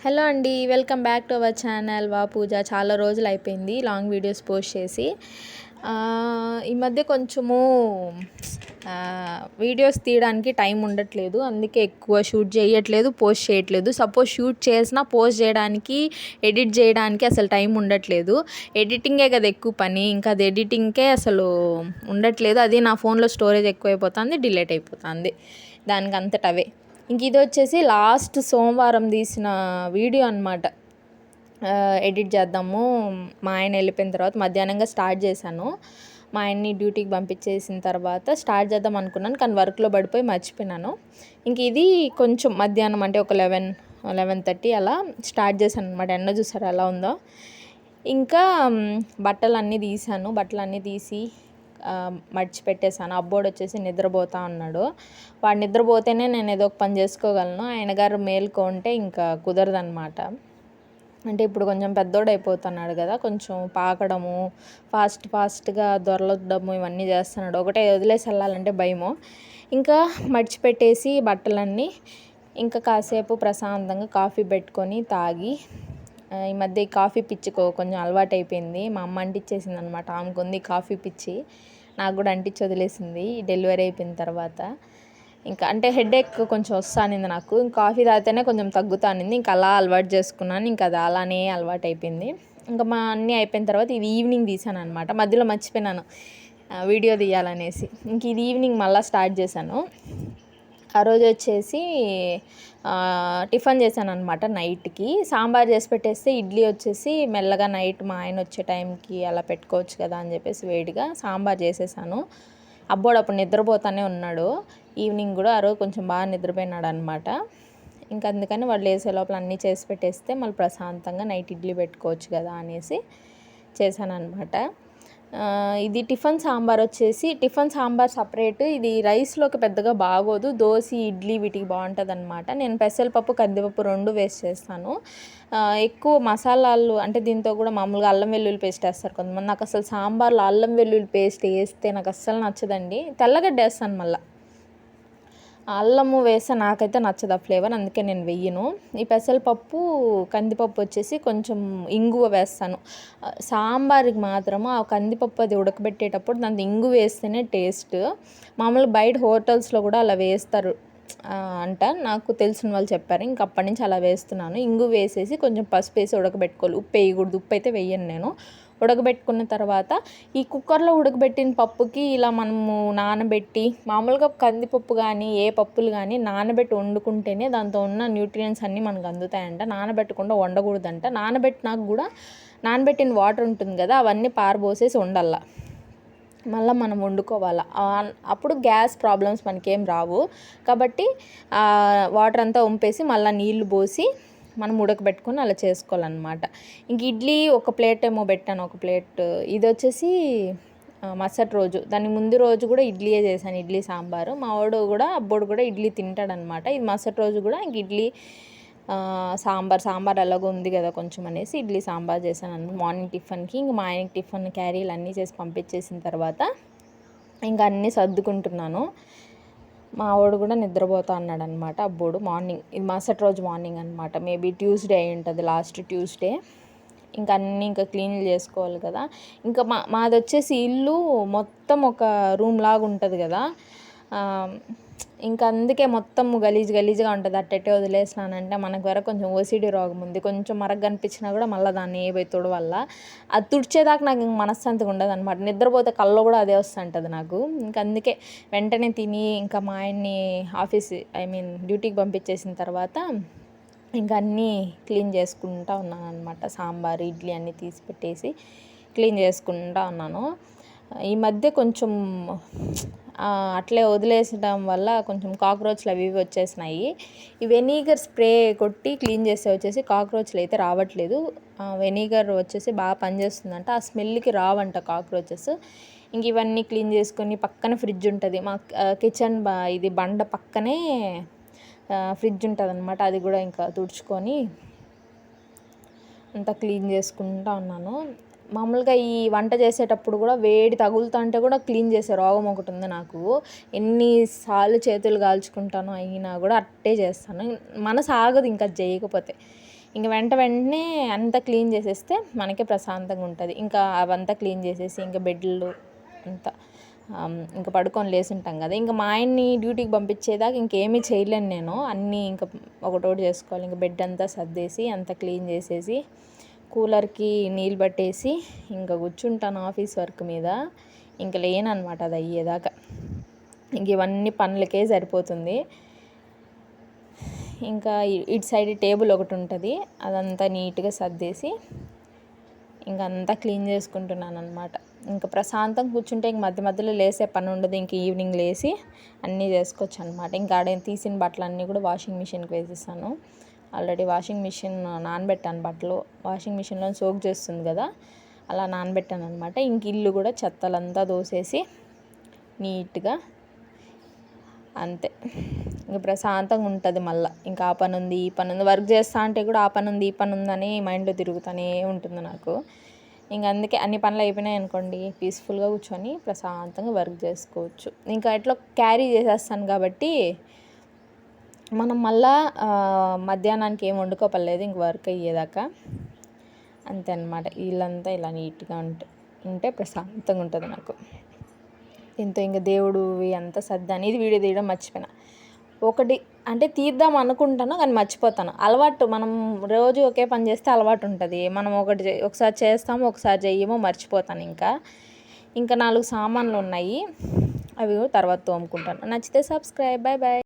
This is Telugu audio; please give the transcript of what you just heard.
హలో అండి, welcome back to our channel వా పూజ. చాలా రోజులు అయిపోయింది లాంగ్ వీడియోస్ పోస్ట్ చేసి. ఈ మధ్య కొంచెము వీడియోస్ తీయడానికి టైం ఉండట్లేదు, అందుకే ఎక్కువ షూట్ చేయట్లేదు, పోస్ట్ చేయట్లేదు. సపోజ్ షూట్ చేసినా పోస్ట్ చేయడానికి, ఎడిట్ చేయడానికి అసలు టైం ఉండట్లేదు. ఎడిటింగే కదా ఎక్కువ పని, ఇంకా అది ఎడిటింగ్కే అసలు ఉండట్లేదు. అది నా ఫోన్లో స్టోరేజ్ ఎక్కువైపోతుంది, డిలీట్ అయిపోతుంది దానికి అంతటవే. ఇంక ఇది వచ్చేసి లాస్ట్ సోమవారం తీసిన వీడియో అనమాట. ఎడిట్ చేద్దాము, మా ఆయన వెళ్ళిపోయిన తర్వాత మధ్యాహ్నంగా స్టార్ట్ చేశాను. మా ఆయన్ని డ్యూటీకి పంపించేసిన తర్వాత స్టార్ట్ చేద్దాం అనుకున్నాను, కానీ వర్క్లో పడిపోయి మర్చిపోయినాను. ఇంక ఇది కొంచెం మధ్యాహ్నం అంటే ఒక 11:30 అలా స్టార్ట్ చేశాను అనమాట. ఎండ చూసారు ఎలా ఉందో. ఇంకా బట్టలన్నీ తీసి మడిచిపెట్టేశాను. అబ్బోడు వచ్చేసి నిద్రపోతా ఉన్నాడు. వాడు నిద్రపోతేనే నేను ఏదో ఒక పని చేసుకోగలను. ఆయన గారు మేల్కొంటే ఇంకా కుదరదనమాట. అంటే ఇప్పుడు కొంచెం పెద్దోడు అయిపోతున్నాడు కదా, కొంచెం పాకడము, ఫాస్ట్గా దొరలడము ఇవన్నీ చేస్తున్నాడు. ఒకటే వదిలేసి వెళ్ళాలంటే భయము. ఇంకా మడిచిపెట్టేసి బట్టలన్నీ ఇంకా కాసేపు ప్రశాంతంగా కాఫీ పెట్టుకొని తాగి, ఈ మధ్య ఈ కాఫీ పిచ్చికో కొంచెం అలవాటు అయిపోయింది. మా అమ్మ అంటించేసింది అనమాట. ఆమెకు ఉంది కాఫీ పిచ్చి, నాకు కూడా అంటించి వదిలేసింది డెలివరీ అయిపోయిన తర్వాత. ఇంకా అంటే హెడేక్ కొంచెం వస్తానింది నాకు, ఇంకా కాఫీ తాగితేనే కొంచెం తగ్గుతానింది. ఇంకా అలా అలవాటు చేసుకున్నాను, ఇంకా అది అలానే అలవాటు అయిపోయింది. ఇంకా మా అన్నీ అయిపోయిన తర్వాత ఇది ఈవినింగ్ తీసాను అనమాట. మధ్యలో మర్చిపోయినాను వీడియో తీయాలనేసి. ఇంక ఇది ఈవినింగ్ మళ్ళీ స్టార్ట్ చేశాను. ఆ రోజు వచ్చేసి టిఫిన్ చేశాను అనమాట. నైట్కి సాంబార్ చేసి పెట్టేస్తే ఇడ్లీ వచ్చేసి మెల్లగా నైట్ మా ఆయన వచ్చే టైంకి అలా పెట్టుకోవచ్చు కదా అని చెప్పేసి వేడిగా సాంబార్ చేసేసాను. అబ్బోడు అప్పుడు నిద్రపోతానే ఉన్నాడు. ఈవినింగ్ కూడా ఆ రోజు కొంచెం బాగా నిద్రపోయినాడు అనమాట. ఇంకా అందుకని వాళ్ళు వేసే లోపల అన్నీ చేసి పెట్టేస్తే మళ్ళీ ప్రశాంతంగా నైట్ ఇడ్లీ పెట్టుకోవచ్చు కదా అనేసి చేశాను అనమాట. ఇది టిఫిన్ సాంబార్ సపరేట్. ఇది రైస్లోకి పెద్దగా బాగోదు, దోశ ఇడ్లీ వీటికి బాగుంటుంది అనమాట. నేను పెసరపప్పు కందిపప్పు 2 వేస్ట్ చేస్తాను. ఎక్కువ మసాలాలు అంటే దీంతో కూడా మామూలుగా అల్లం వెల్లుల్లి పేస్ట్ వేస్తారు కొంతమంది. నాకు అసలు సాంబార్లో అల్లం వెల్లుల్లి పేస్ట్ వేస్తే నాకు అస్సలు నచ్చదండి. తెల్లగడ్డ వేస్తాను, మళ్ళీ అల్లము వేస్తే నాకైతే నచ్చదు ఆ ఫ్లేవర్, అందుకే నేను వెయ్యను. ఈ పెసరపప్పు కందిపప్పు వచ్చేసి కొంచెం ఇంగువ వేస్తాను. సాంబార్కి మాత్రము ఆ కందిపప్పు అది ఉడకబెట్టేటప్పుడు దాంట్లో ఇంగువ వేస్తేనే టేస్ట్. మామూలుగా బయట హోటల్స్లో కూడా అలా వేస్తారు అంట, నాకు తెలిసిన వాళ్ళు చెప్పారు. ఇంక అప్పటి నుంచి అలా వేస్తున్నాను. ఇంగువ వేసేసి కొంచెం పసుపు వేసి ఉడకబెట్టుకోవాలి. ఉప్పు వేయకూడదు, ఉప్పు అయితే వేయను నేను. ఉడకబెట్టుకున్న తర్వాత ఈ కుక్కర్లో ఉడకబెట్టిన పప్పుకి ఇలా మనము నానబెట్టి, మామూలుగా కందిపప్పు కానీ ఏ పప్పులు కానీ నానబెట్టి వండుకుంటేనే దాంతో ఉన్న న్యూట్రియంట్స్ అన్నీ మనకు అందుతాయంట. నానబెట్టకుండా వండకూడదంట. నానబెట్టినాక కూడా నానబెట్టిన వాటర్ ఉంటుంది కదా, అవన్నీ పారబోసేసి వండాల, మళ్ళీ మనం వండుకోవాలి. అప్పుడు గ్యాస్ ప్రాబ్లమ్స్ మనకేం రావు. కాబట్టి వాటర్ అంతా వంపేసి మళ్ళీ నీళ్లు పోసి మనం ఉడకబెట్టుకొని అలా చేసుకోవాలన్నమాట. ఇంక ఇడ్లీ ఒక ప్లేట్ ఏమో పెట్టాను, ఒక ప్లేట్. ఇది వచ్చేసి మరుసటి రోజు, దాని ముందు రోజు కూడా ఇడ్లీయే చేశాను, ఇడ్లీ సాంబారు. మా అబ్బోడు కూడా ఇడ్లీ తింటాడనమాట. ఇది మరుసటి రోజు కూడా ఇంక ఇడ్లీ సాంబార్ ఎలాగో ఉంది కదా కొంచెం అనేసి ఇడ్లీ సాంబార్ చేశాను అనమాట మార్నింగ్ టిఫిన్కి. ఇంక మా ఆయనకి టిఫిన్ క్యారీలు అన్నీ చేసి పంపించేసిన తర్వాత ఇంకా అన్నీ సర్దుకుంటున్నాను. మా వాడు కూడా నిద్రపోతా అన్నాడు అనమాట, అబ్బోడు. మార్నింగ్, ఇది మరుసటి రోజు మార్నింగ్ అనమాట. మేబీ ట్యూస్డే అయి ఉంటుంది, లాస్ట్ ట్యూస్డే. ఇంకా అన్నీ ఇంకా క్లీన్ చేసుకోవాలి కదా. ఇంకా మాది వచ్చేసి ఇల్లు మొత్తం ఒక రూమ్ లాగా ఉంటుంది కదా, ఇంకా అందుకే మొత్తం గలీజ్గా ఉంటుంది. అట్టెట్టే వదిలేసినానంటే మనకు వరకు కొంచెం ఓసిడి రోగం ఉంది. కొంచెం మరగ కనిపించినా కూడా మళ్ళీ దాన్ని పోయి తుడవల్ల. అది తుడిచేదాకా నాకు ఇంక మనశ్శాంతిగా ఉండదు అనమాట. నిద్రపోతే కల్లో కూడా అదే వస్తుంటుంది నాకు. ఇంకా అందుకే వెంటనే తిని ఇంకా మా ఆయన్ని డ్యూటీకి పంపించేసిన తర్వాత ఇంకా అన్నీ క్లీన్ చేసుకుంటూ ఉన్నాను అనమాట. సాంబార్ ఇడ్లీ అన్నీ తీసి పెట్టేసి క్లీన్ చేసుకుంటూ ఉన్నాను. ఈ మధ్య కొంచెం అట్లే వదిలేసడం వల్ల కొంచెం కాక్రోచ్లు అవి ఇవి వచ్చేసినాయి. ఈ వెనిగర్ స్ప్రే కొట్టి క్లీన్ చేస్తే వచ్చేసి కాక్రోచ్లు అయితే రావట్లేదు. వెనిగర్ వచ్చేసి బాగా పనిచేస్తుందంట, ఆ స్మెల్కి రావంట కాక్రోచెస్. ఇంక ఇవన్నీ క్లీన్ చేసుకొని, పక్కన ఫ్రిడ్జ్ ఉంటుంది మా కిచెన్, ఇది బండ పక్కనే ఫ్రిడ్జ్ ఉంటుంది అనమాట. అది కూడా ఇంకా తుడుచుకొని అంతా క్లీన్ చేసుకుంటూ ఉన్నాను. మామూలుగా ఈ వంట చేసేటప్పుడు కూడా వేడి తగులుతా అంటే కూడా క్లీన్ చేసే రోగం ఒకటి ఉంది నాకు. ఎన్నిసార్లు చేతులు కాల్చుకుంటానో అయినా కూడా అట్టే చేస్తాను, మనసు ఆగదు ఇంకా చేయకపోతే. ఇంక వెంటనే అంతా క్లీన్ చేసేస్తే మనకే ప్రశాంతంగా ఉంటుంది. ఇంకా అవంతా క్లీన్ చేసేసి ఇంకా బెడ్లు అంతా ఇంకా పడుకొని లేసుంటాం కదా. ఇంకా మా ఆయన్ని డ్యూటీకి పంపించేదాకా ఇంకేమీ చేయలేను నేను. అన్నీ ఇంకా ఒకటోటి చేసుకోవాలి. ఇంకా బెడ్ అంతా సర్దేసి అంతా క్లీన్ చేసేసి కూలర్కి నీళ్ళు పట్టేసి ఇంకా కూర్చుంటాను ఆఫీస్ వర్క్ మీద. ఇంక లేనమాట అది అయ్యేదాకా. ఇంక ఇవన్నీ పనులకే సరిపోతుంది. ఇంకా ఇటు సైడ్ టేబుల్ ఒకటి ఉంటుంది, అదంతా నీట్గా సర్దేసి ఇంక అంతా క్లీన్ చేసుకుంటున్నాను అనమాట. ఇంకా ప్రశాంతం కూర్చుంటే ఇంక మధ్య మధ్యలో లేసే పని ఉండదు. ఇంక ఈవినింగ్ లేసి అన్నీ చేసుకోవచ్చు అనమాట. ఇంకా ఆడ తీసిన బట్టలు అన్నీ కూడా వాషింగ్ మిషన్కి వేసేసాను. ఆల్రెడీ వాషింగ్ మిషన్ నానబెట్టాను, బట్టలు వాషింగ్ మిషన్లో సోక్ చేస్తుంది కదా, అలా నానబెట్టాను అనమాట. ఇంక ఇల్లు కూడా చెత్తలంతా దోసేసి నీట్గా అంతే ఇంకా ప్రశాంతంగా ఉంటుంది. మళ్ళీ ఇంకా ఆ పని ఉంది ఈ పని ఉంది, వర్క్ చేస్తా అంటే కూడా ఆ పని ఉంది ఈ పని ఉందని మైండ్లో తిరుగుతూనే ఉంటుంది నాకు. ఇంకా అందుకే అన్ని పనులు అయిపోయినాయి అనుకోండి, పీస్ఫుల్గా కూర్చొని ప్రశాంతంగా వర్క్ చేసుకోవచ్చు. ఇంకా ఎట్లా క్యారీ చేసేస్తాను కాబట్టి మనం మళ్ళా మధ్యాహ్నానికి ఏం వండుకోపలేదు ఇంక వర్క్ అయ్యేదాకా. అంతే అనమాట. ఇల్లంతా ఇలా నీట్గా ఉంటే ప్రశాంతంగా ఉంటుంది నాకు. దీంతో ఇంకా దేవుడు అంతా సర్దాను. ఇది వీడియో తీయడం మర్చిపోయినా. ఒకటి అంటే తీద్దాం అనుకుంటాను కానీ మర్చిపోతాను. అలవాటు, మనం రోజు ఒకే పని చేస్తే అలవాటు ఉంటుంది. మనం ఒకసారి చేస్తాము ఒకసారి చెయ్యమో మర్చిపోతాను. ఇంకా 4 సామాన్లు ఉన్నాయి, అవి తర్వాత తోముకుంటాను. నచ్చితే సబ్స్క్రైబ్. Bye bye.